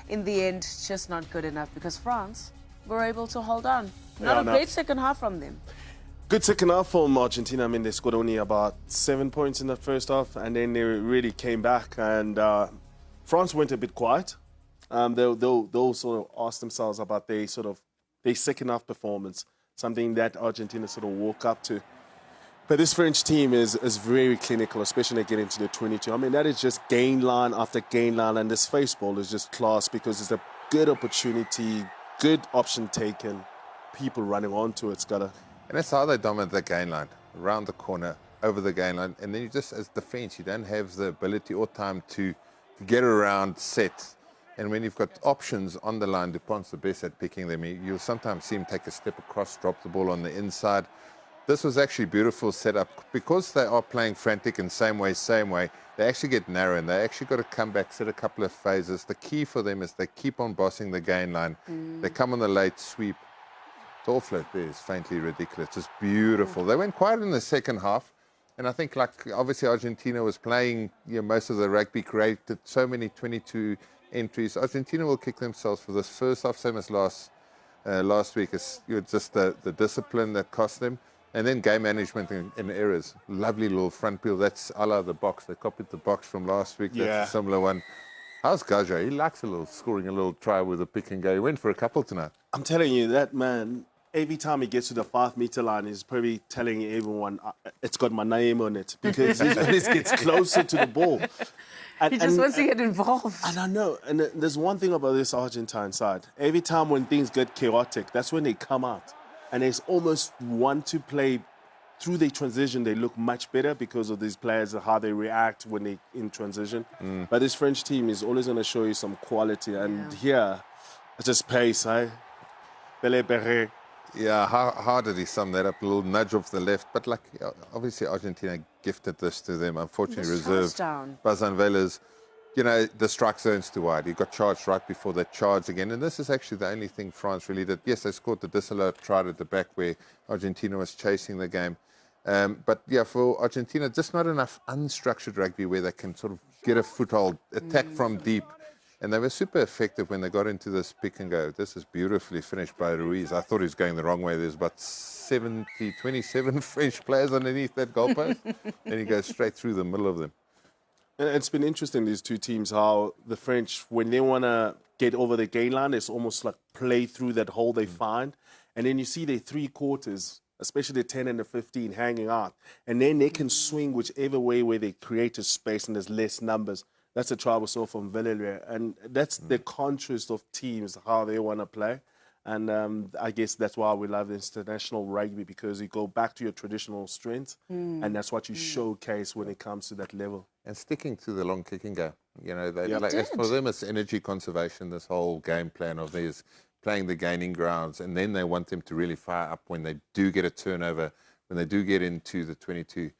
in the end, just not good enough because France were able to hold on. Not a great second half from them. Good second half from Argentina. I mean, they scored only about 7 points in the first half, and then they really came back. And France went a bit quiet. They'll sort of ask themselves about their second half performance, something that Argentina sort of woke up to. But this French team is very clinical, especially when they get into the 22. I mean, that is just gain line after gain line, and this face ball is just class because it's a good opportunity, good option taken, people running onto it, Scudder. And that's how they dominate the gain line, around the corner, over the gain line. And then you just, as defense, you don't have the ability or time to get around set. And when you've got options on the line, Dupont's the best at picking them. You'll sometimes see him take a step across, drop the ball on the inside. This was actually beautiful setup. Because they are playing frantic and same way, they actually get narrow and they actually got to come back, set a couple of phases. The key for them is they keep on bossing the gain line. They come on the late sweep. The offload there is faintly ridiculous. It's beautiful. They went quiet in the second half. And I think, like, obviously Argentina was playing most of the rugby, created so many 22 entries. Argentina will kick themselves for this first half, same as last week. It's just the discipline that cost them. And then game management and errors. Lovely little front peel. That's a la the box. They copied the box from last week. That's a similar one. How's Gaja? He likes scoring a little try with a pick and go. He went for a couple tonight. I'm telling you, that man, every time he gets to the 5-meter line, he's probably telling everyone, it's got my name on it, because he just gets closer to the ball. He just wants to get involved. And I know. And there's one thing about this Argentine side. Every time when things get chaotic, that's when they come out. And they almost want to play through the transition. They look much better because of these players, how they react when they in transition. But this French team is always going to show you some quality. And here, it's just pace, eh? Bele Perret. Yeah, how did he sum that up? A little nudge off the left. But, like, obviously Argentina gifted this to them. Unfortunately reserved. Bazan Velas, the strike zone's too wide. He got charged right before they charged again. And this is actually the only thing France really did. Yes, they scored the disallowed try at the back where Argentina was chasing the game. But, yeah, for Argentina, just not enough unstructured rugby where they can sort of get a foothold, attack from deep. And they were super effective when they got into this pick and go. This is beautifully finished by Ruiz. I thought he was going the wrong way. There's about 27 French players underneath that goalpost. And he goes straight through the middle of them. And it's been interesting, these two teams, how the French, when they want to get over the gain line, it's almost like play through that hole they find. And then you see their three quarters, especially the 10 and the 15, hanging out. And then they can swing whichever way where they create a space and there's less numbers. That's a try we saw from Villarreal. And that's the contrast of teams, how they want to play. And I guess that's why we love international rugby, because you go back to your traditional strengths, and that's what you showcase when it comes to that level. And sticking to the long kicking game. For them, it's energy conservation, this whole game plan of theirs, playing the gaining grounds, and then they want them to really fire up when they do get a turnover, when they do get into the 22.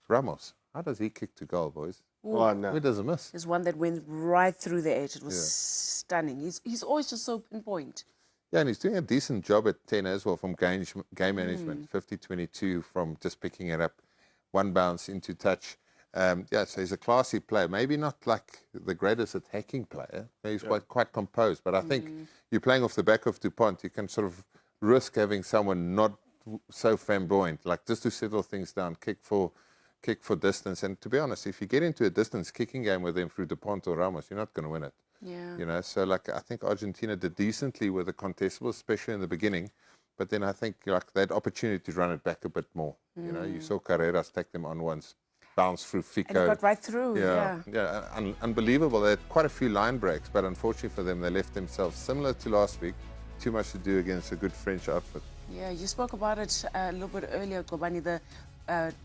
Ramos, how does he kick to goal, boys? Oh, no. Who doesn't miss? There's one that went right through the edge. It was stunning. He's always just so pinpoint. Yeah, and he's doing a decent job at 10 as well from game management. 50-22 from just picking it up. One bounce into touch. So he's a classy player. Maybe not like the greatest attacking player. He's quite composed. But I think you're playing off the back of Dupont. You can sort of risk having someone not so flamboyant, like just to settle things down, kick for distance. And to be honest, if you get into a distance kicking game with them through Dupont or Ramos, you're not going to win it. Yeah. So like I think Argentina did decently with the contestables, especially in the beginning. But then I think like they had opportunity to run it back a bit more. You saw Carreras take them on once, bounce through Fico. And got right through. Unbelievable. They had quite a few line breaks, but unfortunately for them, they left themselves similar to last week. Too much to do against a good French outfit. Yeah, you spoke about it a little bit earlier, Kobani, the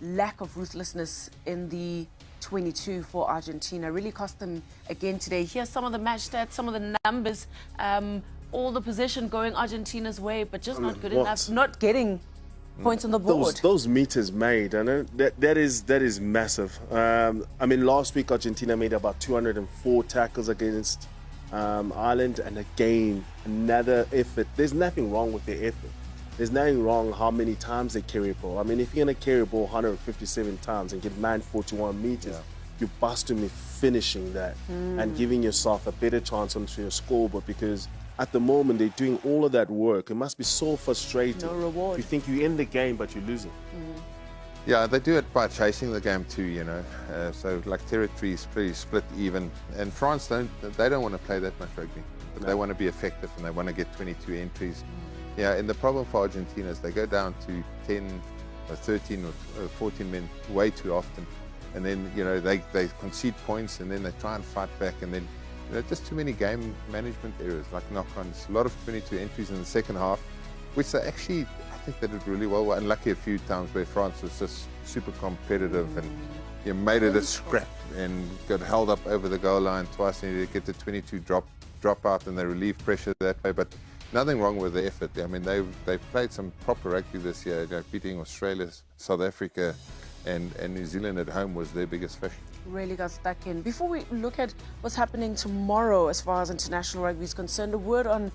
lack of ruthlessness in the 22 for Argentina really cost them again today. Here's some of the match stats, some of the numbers, all the possession going Argentina's way, but just not good enough, not getting points on the board. Those meters made, I know that is massive. I mean, last week Argentina made about 204 tackles against Ireland, and again another effort. There's nothing wrong with their effort. There's nothing wrong how many times they carry a ball. I mean, if you're going to carry a ball 157 times and get 941 meters, you're busted me finishing that and giving yourself a better chance onto your scoreboard, because at the moment they're doing all of that work. It must be so frustrating. No reward. You think you're in the game, but you're losing. Yeah, they do it by chasing the game too, you know. So like territory is pretty split even. And France don't want to play that much rugby. But they want to be effective and they want to get 22 entries. Yeah, and the problem for Argentina is they go down to 10 or 13 or 14 men way too often. And then, you know, they concede points and then they try and fight back, and then, you know, just too many game management errors, like knock-ons. A lot of 22 entries in the second half, which they actually, I think they did really well. Unlucky a few times where France was just super competitive and, you know, made it a scrap and got held up over the goal line twice, and you get the 22 drop out and they relieve pressure that way. But nothing wrong with the effort. I mean, they've played some proper rugby this year, you know, beating Australia, South Africa, and New Zealand at home was their biggest fish. Really got stuck in. Before we look at what's happening tomorrow as far as international rugby is concerned, a word on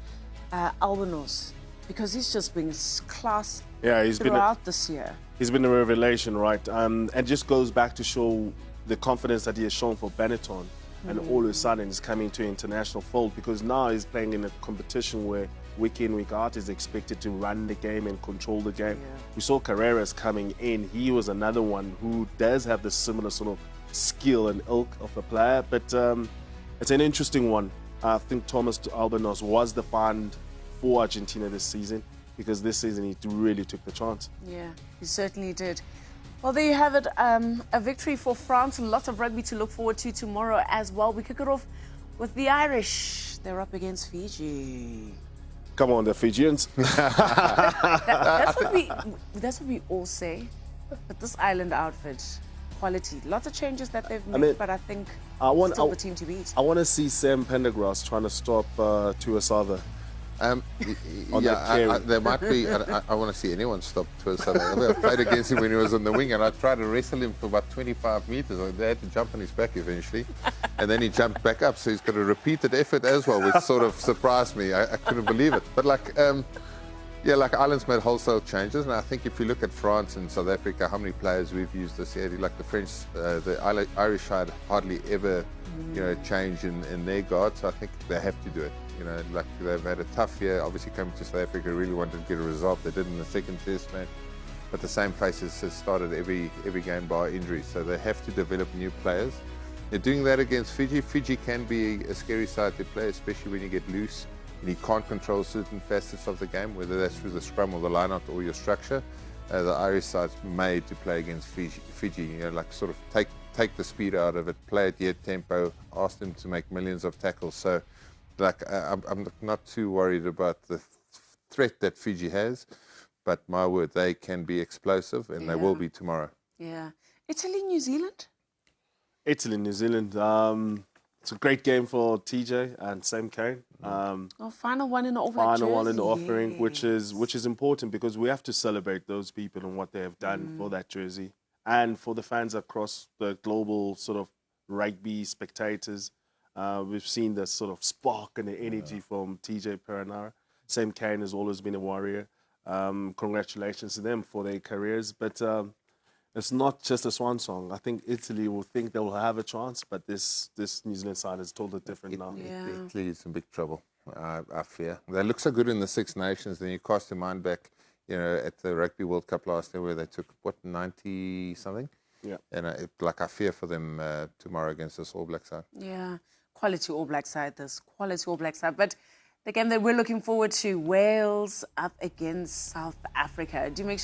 Albanos, because he's just been class throughout this year. He's been a revelation, right? And just goes back to show the confidence that he has shown for Benetton. And all of a sudden he's coming to international fold, because now he's playing in a competition where week in, week out is expected to run the game and control the game. Yeah. We saw Carreras coming in. He was another one who does have the similar sort of skill and ilk of a player, but it's an interesting one. I think Thomas Albanos was the find for Argentina this season, because this season he really took the chance. Yeah, he certainly did. Well, there you have it, a victory for France. Lots of rugby to look forward to tomorrow as well. We kick it off with the Irish. They're up against Fiji. Come on, the Fijians. That's what we all say. But this island outfit, quality. Lots of changes that they've made, but I think still the team to beat. I want to see Sam Pendergrass trying to stop Tuasava. There might be. I want to see anyone stop Tuasava. I played against him when he was on the wing, and I tried to wrestle him for about 25 meters. They had to jump on his back eventually, and then he jumped back up. So he's got a repeated effort as well, which sort of surprised me. I couldn't believe it. But like Ireland's made wholesale changes, and I think if you look at France and South Africa, how many players we've used this year, like the French, the Irish side hardly ever, you know, change in their guard. So I think they have to do it. You know, like they've had a tough year. Obviously, coming to South Africa, really wanted to get a result. They did in the second test match, but the same faces has started every game bar injury. So they have to develop new players. They're doing that against Fiji. Fiji can be a scary side to play, especially when you get loose and you can't control certain facets of the game, whether that's through the scrum or the line-out or your structure. The Irish side's made to play against Fiji. You know, like sort of take the speed out of it, play at their tempo, ask them to make millions of tackles. So, like, I'm not too worried about the threat that Fiji has, but my word, they can be explosive, and they will be tomorrow. Yeah. Italy, New Zealand? Italy, New Zealand. It's a great game for TJ and Sam Cane. Final one in the All Black jersey. Final one in the offering, which is important, because we have to celebrate those people and what they have done for that jersey, and for the fans across the global sort of rugby spectators. We've seen the sort of spark and the energy from TJ Perenara. Sam Cane has always been a warrior. Congratulations to them for their careers. But it's not just a swan song. I think Italy will think they will have a chance, but this New Zealand side is totally different now. Italy is in big trouble, I fear. They look so good in the Six Nations. Then you cast your mind back, you know, at the Rugby World Cup last year, where they took, 90-something? Yeah. And I fear for them tomorrow against this All Black side. Yeah. Quality All Black side, quality All Black side. But the game that we're looking forward to, Wales up against South Africa. Do make sure